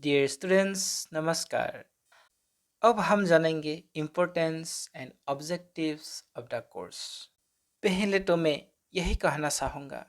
Dear students, नमस्कार। अब हम जानेंगे importance and objectives of the course. पहले तो मैं यही कहना चाहूँगा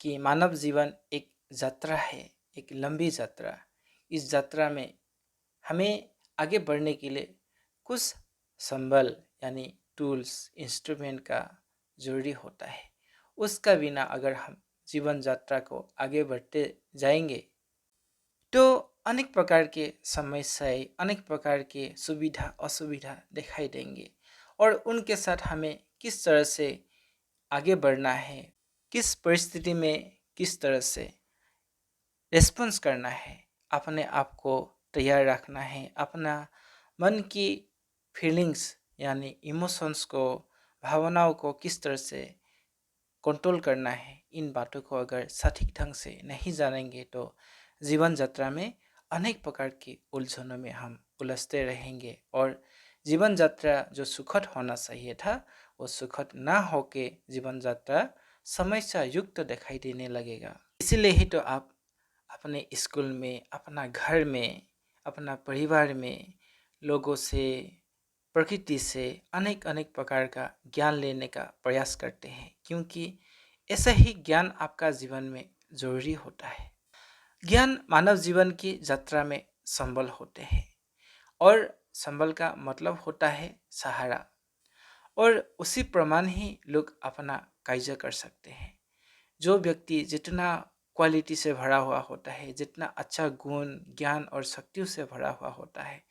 कि मानव जीवन एक यात्रा है, एक लंबी यात्रा। इस यात्रा में हमें आगे बढ़ने के लिए कुछ संबल यानी टूल्स, इंस्ट्रूमेंट का ज़रूरी होता है। उसका बिना अगर हम जीवन यात्रा को आगे बढ़ते जाएंगे तो अनेक प्रकार के समस्याएं, अनेक प्रकार के सुविधा असुविधा दिखाई देंगे और उनके साथ हमें किस तरह से आगे बढ़ना है, किस परिस्थिति में किस तरह से रिस्पॉन्स करना है, अपने आप को तैयार रखना है, अपना मन की फीलिंग्स यानी इमोशंस को, भावनाओं को किस तरह से कंट्रोल करना है, इन बातों को अगर सटीक ढंग से नहीं जानेंगे तो जीवन यात्रा में अनेक प्रकार की उलझनों में हम उलझते रहेंगे और जीवन यात्रा जो सुखद होना चाहिए था वो सुखद ना होके जीवन यात्रा समस्या युक्त दिखाई देने लगेगा। इसीलिए ही तो आप अपने स्कूल में, अपना घर में, अपना परिवार में लोगों से, प्रकृति से अनेक अनेक प्रकार का ज्ञान लेने का प्रयास करते हैं, क्योंकि ऐसा ही ज्ञान आपका जीवन में जरूरी होता है। ज्ञान मानव जीवन की यात्रा में संबल होते हैं और संबल का मतलब होता है सहारा, और उसी प्रमाण ही लोग अपना कार्य कर सकते हैं। जो व्यक्ति जितना क्वालिटी से भरा हुआ होता है, जितना अच्छा गुण, ज्ञान और शक्तियों से भरा हुआ होता है,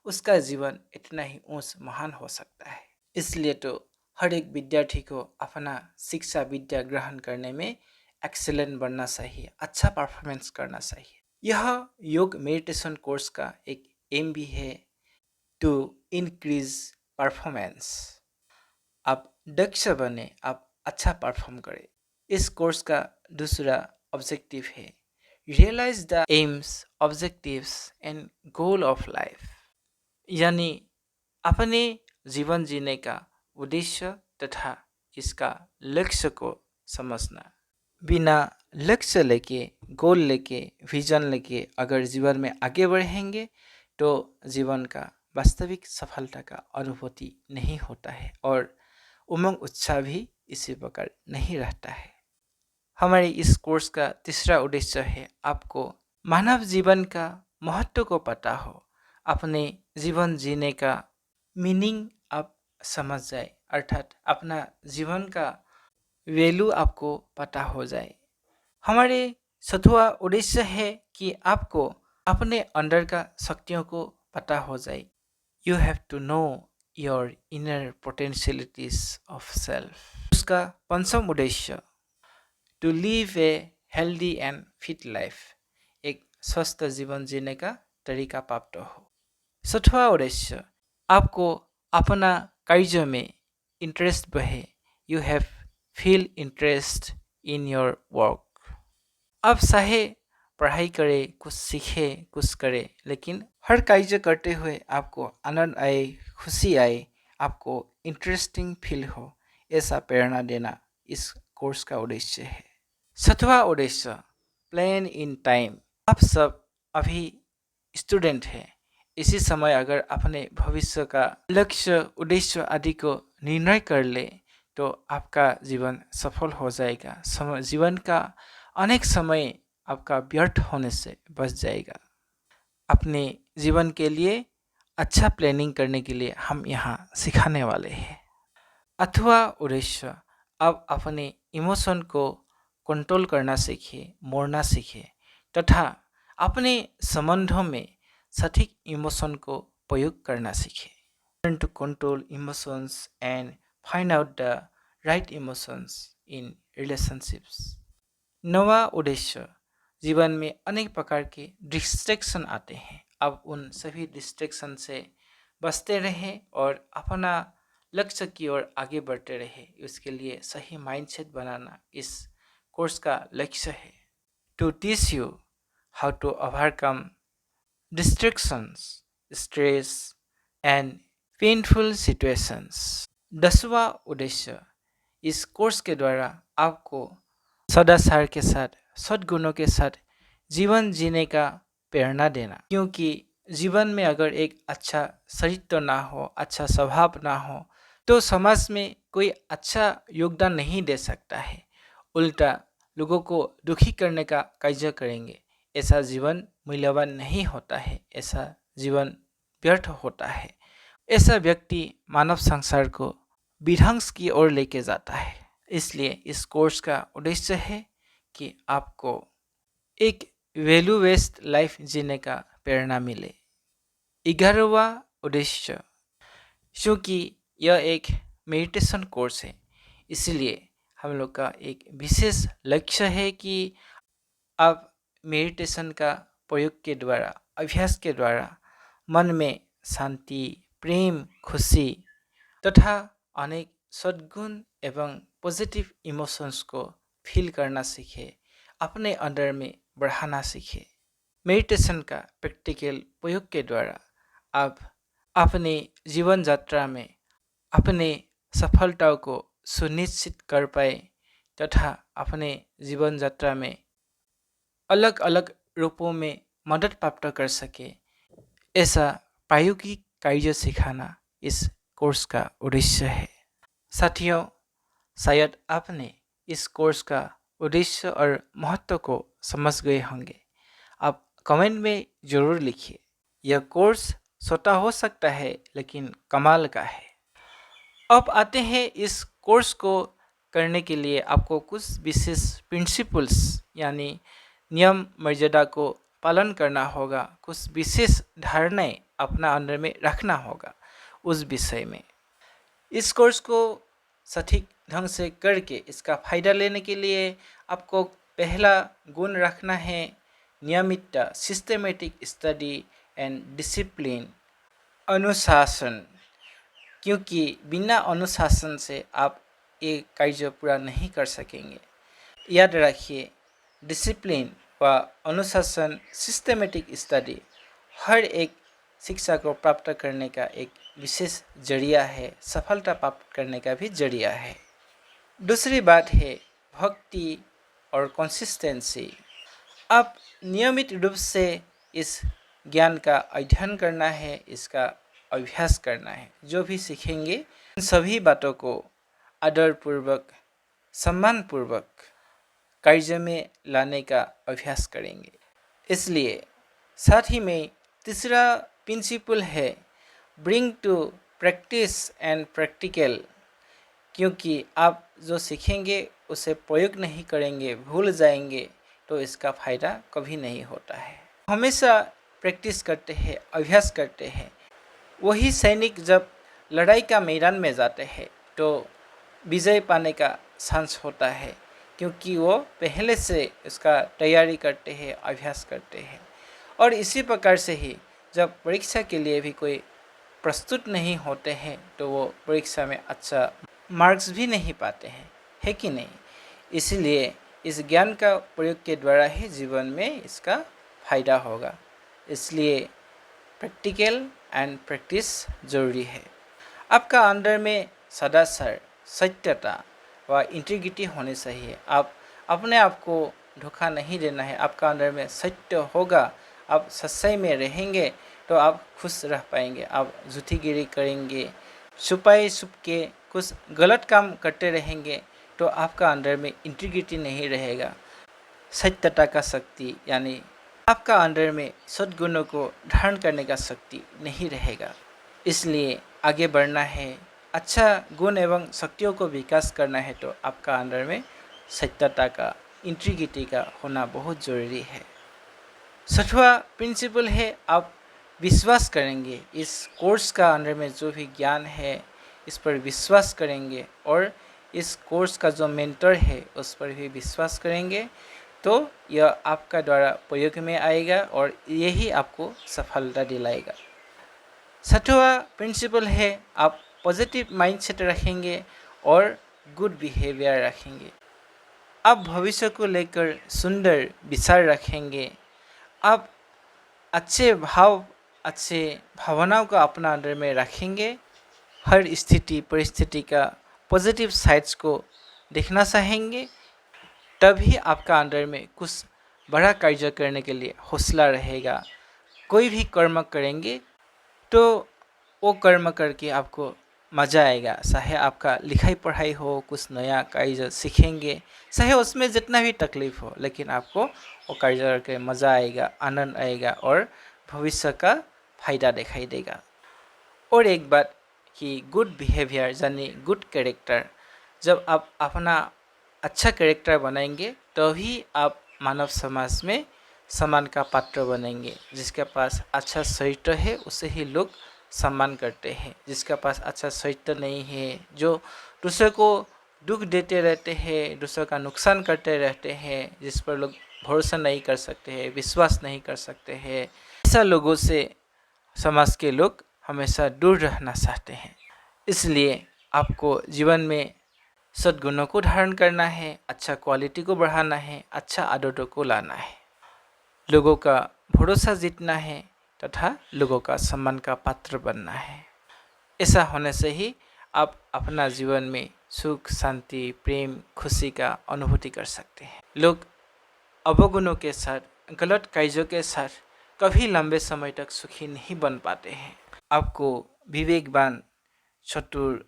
उसका जीवन इतना ही ऊंच महान हो सकता है। इसलिए तो हर एक विद्यार्थी को अपना शिक्षा विद्या ग्रहण करने में एक्सेलेंट बनना चाहिए, अच्छा परफॉर्मेंस करना चाहिए। यह योग मेडिटेशन कोर्स का एक एम भी है, टू इंक्रीज परफॉर्मेंस। आप दक्ष बने, आप अच्छा परफॉर्म करें। इस कोर्स का दूसरा ऑब्जेक्टिव है realise the aims, objectives and goal of life, यानी अपने जीवन जीने का उद्देश्य तथा इसका लक्ष्य को समझना। बिना लक्ष्य लेके, गोल लेके, विजन लेके अगर जीवन में आगे बढ़ेंगे तो जीवन का वास्तविक सफलता का अनुभूति नहीं होता है और उमंग उत्साह भी इसी प्रकार नहीं रहता है। हमारे इस कोर्स का तीसरा उद्देश्य है आपको मानव जीवन का महत्व को पता हो, अपने जीवन जीने का मीनिंग आप समझ जाए, अर्थात अपना जीवन का वैल्यू आपको पता हो जाए। हमारे चौथा उद्देश्य है कि आपको अपने अंदर का शक्तियों को पता हो जाए। You have to know your inner potentialities of self. उसका पंचम उद्देश्य to live a healthy and fit life, एक स्वस्थ जीवन जीने का तरीका प्राप्त हो। छठवां उद्देश्य आपको अपना कार्य में इंटरेस्ट बढ़े। You have feel interest in your work. आप चाहे पढ़ाई करे, कुछ सीखे, कुछ करे, लेकिन हर कार्य करते हुए आपको आनंद आए, खुशी आए, आपको इंटरेस्टिंग फील हो, ऐसा प्रेरणा देना इस कोर्स का उद्देश्य है। सातवां उद्देश्य प्लान इन टाइम। आप सब अभी स्टूडेंट हैं, इसी समय अगर अपने भविष्य का लक्ष्य, उद्देश्य आदि को निर्णय कर ले तो आपका जीवन सफल हो जाएगा। जीवन का अनेक समय आपका व्यर्थ होने से बच जाएगा। अपने जीवन के लिए अच्छा प्लानिंग करने के लिए हम यहाँ सिखाने वाले हैं। अथवा उद्देश्य आप अपने इमोशन को कंट्रोल करना सीखिए, मोड़ना सीखिए तथा अपने संबंधों में सटीक इमोशन को प्रयोग करना सीखिए। Learn to control emotions and find out the right emotions in relationships. नवा उद्देश्य जीवन में अनेक प्रकार के डिस्ट्रैक्शन आते हैं, अब उन सभी डिस्ट्रैक्शन से बचते रहें और अपना लक्ष्य की ओर आगे बढ़ते रहे। उसके लिए सही माइंडसेट बनाना इस कोर्स का लक्ष्य है। To teach you how to overcome distractions, stress and painful situations. 10वां उद्देश्य इस कोर्स के द्वारा आपको सदाचार के साथ, सद्गुणों के साथ जीवन जीने का प्रेरणा देना। क्योंकि जीवन में अगर एक अच्छा चरित्र ना हो, अच्छा स्वभाव ना हो, तो समाज में कोई अच्छा योगदान नहीं दे सकता है। उल्टा लोगों को दुखी करने का कार्य करेंगे। ऐसा जीवन मूल्यवान नहीं होता है, ऐसा जीवन व्यर्थ होता है। ऐसा व्यक्ति मानव संसार को विध्वंस की ओर लेके जाता है। इसलिए इस कोर्स का उद्देश्य है कि आपको एक वैल्यू बेस्ड लाइफ जीने का प्रेरणा मिले। 11वां उद्देश्य, क्योंकि यह एक मेडिटेशन कोर्स है, इसलिए हम लोग का एक विशेष लक्ष्य है कि आप मेडिटेशन का प्रयोग के द्वारा, अभ्यास के द्वारा मन में शांति, प्रेम, खुशी तथा अनेक सद्गुण एवं पॉजिटिव इमोशंस को फील करना सीखे, अपने अंदर में बढ़ाना सीखे। मेडिटेशन का प्रैक्टिकल प्रयोग के द्वारा आप अपने जीवन यात्रा में अपने सफलताओं को सुनिश्चित कर पाए तथा अपने जीवन यात्रा में अलग अलग रूपों में मदद प्राप्त कर सके, ऐसा प्रायोगिक कार्य सिखाना इस कोर्स का उद्देश्य है। साथियों, शायद आपने इस कोर्स का उद्देश्य और महत्व को समझ गए होंगे। आप कमेंट में ज़रूर लिखिए। यह कोर्स छोटा हो सकता है लेकिन कमाल का है। अब आते हैं, इस कोर्स को करने के लिए आपको कुछ विशेष प्रिंसिपल्स यानी नियम मर्यादा को पालन करना होगा, कुछ विशेष धारणाएं अपना अंदर में रखना होगा उस विषय में। इस कोर्स को सटीक ढंग से करके इसका फायदा लेने के लिए आपको पहला गुण रखना है नियमितता, सिस्टमेटिक स्टडी एंड डिसिप्लिन, अनुशासन। क्योंकि बिना अनुशासन से आप ये कार्य पूरा नहीं कर सकेंगे। याद रखिए, डिसिप्लिन व अनुशासन, सिस्टमेटिक स्टडी हर एक शिक्षा को प्राप्त करने का एक विशेष जरिया है, सफलता प्राप्त करने का भी जरिया है। दूसरी बात है भक्ति और कंसिस्टेंसी। आप नियमित रूप से इस ज्ञान का अध्ययन करना है, इसका अभ्यास करना है। जो भी सीखेंगे इन सभी बातों को आदरपूर्वक, सम्मानपूर्वक कार्य में लाने का अभ्यास करेंगे। इसलिए साथ ही में तीसरा प्रिंसिपल है bring to practice and practical. क्योंकि आप जो सीखेंगे उसे प्रयोग नहीं करेंगे, भूल जाएंगे, तो इसका फ़ायदा कभी नहीं होता है। हमेशा प्रैक्टिस करते हैं, अभ्यास करते हैं। वही सैनिक जब लड़ाई का मैदान में जाते हैं तो विजय पाने का चांस होता है, क्योंकि वो पहले से उसका तैयारी करते हैं, अभ्यास करते हैं। और इसी प्रकार से ही जब परीक्षा के लिए भी कोई प्रस्तुत नहीं होते हैं तो वो परीक्षा में अच्छा मार्क्स भी नहीं पाते हैं, है कि नहीं। इसलिए इस ज्ञान का प्रयोग के द्वारा ही जीवन में इसका फायदा होगा। इसलिए प्रैक्टिकल एंड प्रैक्टिस जरूरी है। आपका अंदर में सदाचार, सत्यता व इंटीग्रिटी होनी चाहिए। आप अपने आप को धोखा नहीं देना है। आपका अंदर में सत्य होगा, आप सच्चाई में रहेंगे तो आप खुश रह पाएंगे। आप झूठीगिरी करेंगे, छुपाए छुप के कुछ गलत काम करते रहेंगे तो आपका अंदर में इंटीग्रिटी नहीं रहेगा। सत्यता का शक्ति यानी आपका अंदर में सद्गुणों को धारण करने का शक्ति नहीं रहेगा। इसलिए आगे बढ़ना है, अच्छा गुण एवं शक्तियों को विकास करना है तो आपका अंदर में सत्यता का, इंटीग्रिटी का होना बहुत ज़रूरी है। छठवां प्रिंसिपल है आप विश्वास करेंगे। इस कोर्स का अंदर में जो भी ज्ञान है इस पर विश्वास करेंगे और इस कोर्स का जो मेंटर है उस पर भी विश्वास करेंगे तो यह आपका द्वारा प्रयोग में आएगा और यही आपको सफलता दिलाएगा। छठवां प्रिंसिपल है आप पॉजिटिव माइंडसेट रखेंगे और गुड बिहेवियर रखेंगे। आप भविष्य को लेकर सुंदर विचार रखेंगे। आप अच्छे भाव, अच्छे भावनाओं को अपना अंदर में रखेंगे। हर स्थिति परिस्थिति का पॉजिटिव साइड्स को देखना चाहेंगे, तभी आपका अंदर में कुछ बड़ा कार्य करने के लिए हौसला रहेगा। कोई भी कर्म करेंगे तो वो कर्म करके आपको मज़ा आएगा। चाहे आपका लिखाई पढ़ाई हो, कुछ नया कार्य सीखेंगे, चाहे उसमें जितना भी तकलीफ हो, लेकिन आपको वो कार्य करके मज़ा आएगा, आनंद आएगा और भविष्य का फायदा दिखाई देगा। और एक बात कि गुड बिहेवियर यानी गुड कैरेक्टर, जब आप अपना अच्छा कैरेक्टर बनाएंगे तभी आप मानव समाज में सम्मान का पात्र बनेंगे। जिसके पास अच्छा चरित्र है उसे ही लोग सम्मान करते हैं। जिसके पास अच्छा चरित्र नहीं है, जो दूसरे को दुख देते रहते हैं, दूसरे का नुकसान करते रहते हैं, जिस पर लोग भरोसा नहीं कर सकते हैं, विश्वास नहीं कर सकते हैं, ऐसा लोगों से समाज के लोग हमेशा दूर रहना चाहते हैं। इसलिए आपको जीवन में सद्गुणों को धारण करना है, अच्छा क्वालिटी को बढ़ाना है, अच्छा आदतों को लाना है, लोगों का भरोसा जीतना है तथा लोगों का सम्मान का पात्र बनना है। ऐसा होने से ही आप अपना जीवन में सुख, शांति, प्रेम, खुशी का अनुभूति कर सकते हैं। लोग अवगुणों के साथ, गलत कार्यों के साथ कभी लंबे समय तक सुखी नहीं बन पाते हैं। आपको विवेकवान, चतुर,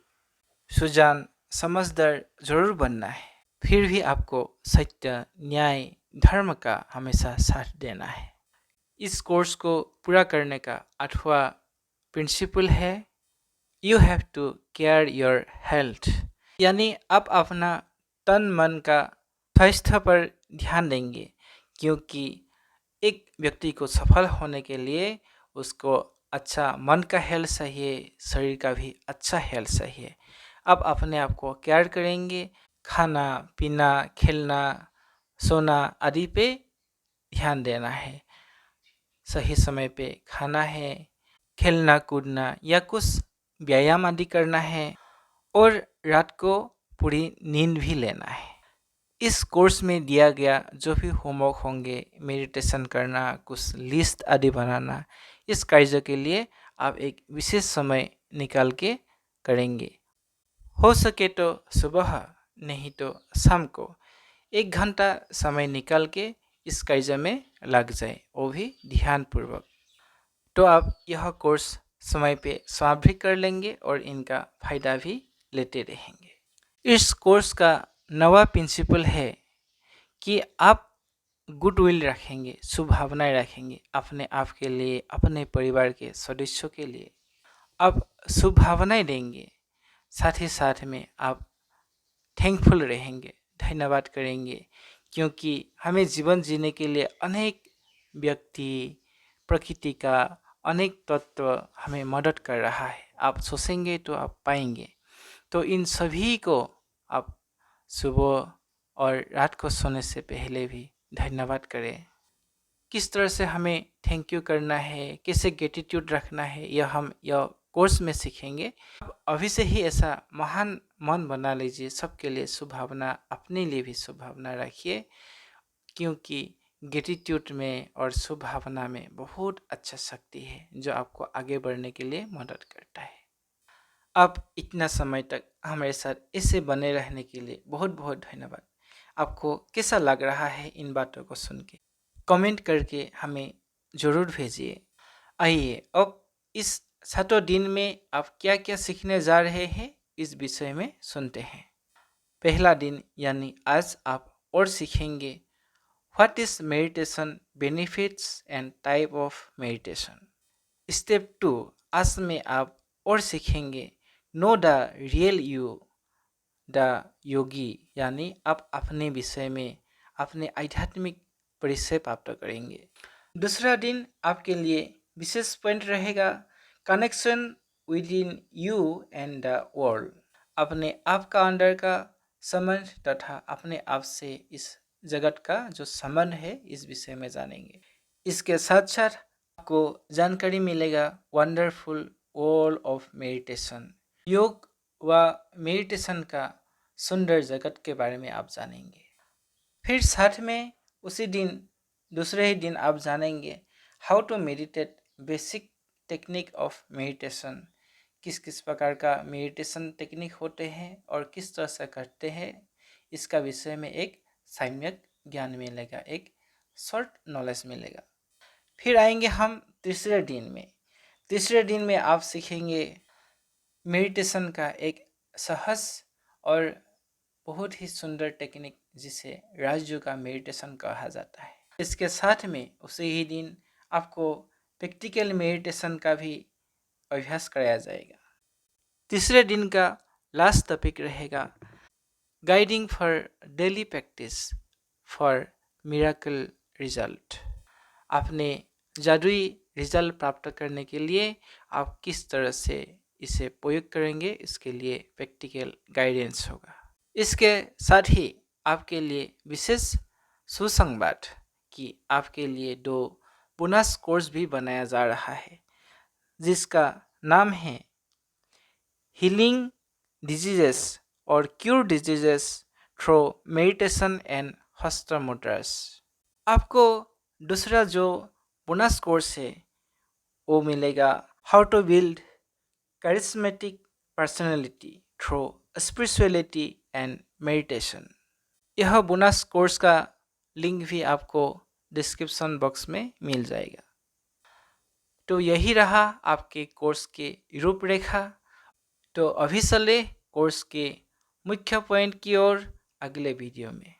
सुजान, समझदार जरूर बनना है। फिर भी आपको सत्य, न्याय, धर्म का हमेशा साथ देना है। इस कोर्स को पूरा करने का 8वां प्रिंसिपल है you have to care your health, यानी आप अपना तन मन का स्वास्थ्य पर ध्यान देंगे, क्योंकि एक व्यक्ति को सफल होने के लिए उसको अच्छा मन का हेल्थ चाहिए, शरीर का भी अच्छा हेल्थ चाहिए। आप अपने आप को केयर करेंगे, खाना पीना, खेलना, सोना आदि पे ध्यान देना है, सही समय पे खाना है, खेलना कूदना या कुछ व्यायाम आदि करना है और रात को पूरी नींद भी लेना है। इस कोर्स में दिया गया जो भी होमवर्क होंगे, मेडिटेशन करना, कुछ लिस्ट आदि बनाना, इस कार्य के लिए आप एक विशेष समय निकाल के करेंगे। हो सके तो सुबह, नहीं तो शाम को 1 घंटा समय निकाल के इस कार्य में लग जाए, वो भी ध्यानपूर्वक। तो आप यह कोर्स समय पे समाप्त भी कर लेंगे और इनका फायदा भी लेते रहेंगे। इस कोर्स का 9वां प्रिंसिपल है कि आप गुडविल रखेंगे, शुभ भावनाएं रखेंगे अपने आप के लिए, अपने परिवार के सदस्यों के लिए। आप शुभ भावनाएं देंगे, साथ ही साथ में आप थैंकफुल रहेंगे, धन्यवाद करेंगे, क्योंकि हमें जीवन जीने के लिए अनेक व्यक्ति, प्रकृति का अनेक तत्व हमें मदद कर रहा है। आप सोचेंगे तो आप पाएंगे। तो इन सभी को आप सुबह और रात को सोने से पहले भी धन्यवाद करें। किस तरह से हमें थैंक यू करना है, कैसे ग्रेटिट्यूड रखना है, यह कोर्स में सीखेंगे। आप अभी से ही ऐसा महान मन बना लीजिए, सबके लिए शुभ भावना, अपने लिए भी शुभ भावना रखिए, क्योंकि ग्रेटिट्यूड में और शुभ भावना में बहुत अच्छा शक्ति है जो आपको आगे बढ़ने के लिए मदद करता है। आप इतना समय तक हमारे साथ ऐसे बने रहने के लिए बहुत बहुत धन्यवाद। आपको कैसा लग रहा है इन बातों को सुन के? कमेंट करके हमें ज़रूर भेजिए। आइए अब इस 7 दिन में आप क्या क्या सीखने जा रहे हैं इस विषय में सुनते हैं। पहला दिन यानी आज आप और सीखेंगे what is meditation, benefits and type of meditation. Step 2, आज में आप और सीखेंगे know the real you, the yogi, यानी आप अपने विषय में अपने आध्यात्मिक परिचय प्राप्त करेंगे। दूसरा दिन आपके लिए विशेष पॉइंट रहेगा connection with in you and the world, अपने आप का अंदर का संबंध तथा अपने आप से इस जगत का जो संबंध है इस विषय में जानेंगे। इसके साथ साथ आपको जानकारी मिलेगा वंडरफुल वर्ल्ड ऑफ मेडिटेशन, योग व मेडिटेशन का सुंदर जगत के बारे में आप जानेंगे। फिर साथ में उसी दिन दूसरे ही दिन आप जानेंगे how to meditate, basic technique of meditation, किस किस प्रकार का मेडिटेशन टेक्निक होते हैं और किस तरह से करते हैं, इसका विषय में एक सम्यक ज्ञान मिलेगा, एक शॉर्ट नॉलेज मिलेगा। फिर आएंगे हम तीसरे दिन में। तीसरे दिन में आप सीखेंगे मेडिटेशन का एक सहज और बहुत ही सुंदर टेक्निक जिसे राजयोग का मेडिटेशन कहा जाता है। इसके साथ में उसी ही दिन आपको प्रैक्टिकल मेडिटेशन का भी अभ्यास कराया जाएगा। तीसरे दिन का लास्ट टॉपिक रहेगा guiding for daily practice for miracle result. आपने जादुई रिजल्ट प्राप्त करने के लिए आप किस तरह से इसे प्रयोग करेंगे, इसके लिए प्रैक्टिकल गाइडेंस होगा। इसके साथ ही आपके लिए विशेष सुसंबाद कि आपके लिए 2 बोनस कोर्स भी बनाया जा रहा है, जिसका नाम है हीलिंग डिजीजेस और cure diseases through meditation and हस्त मुद्रास। आपको दूसरा जो बोनस कोर्स है वो मिलेगा how to build charismatic personality through spirituality and meditation. यह बोनस कोर्स का लिंक भी आपको डिस्क्रिप्शन बॉक्स में मिल जाएगा। तो यही रहा आपके कोर्स के रूपरेखा। तो अभी चले कोर्स के मुख्य पॉइंट की ओर अगले वीडियो में।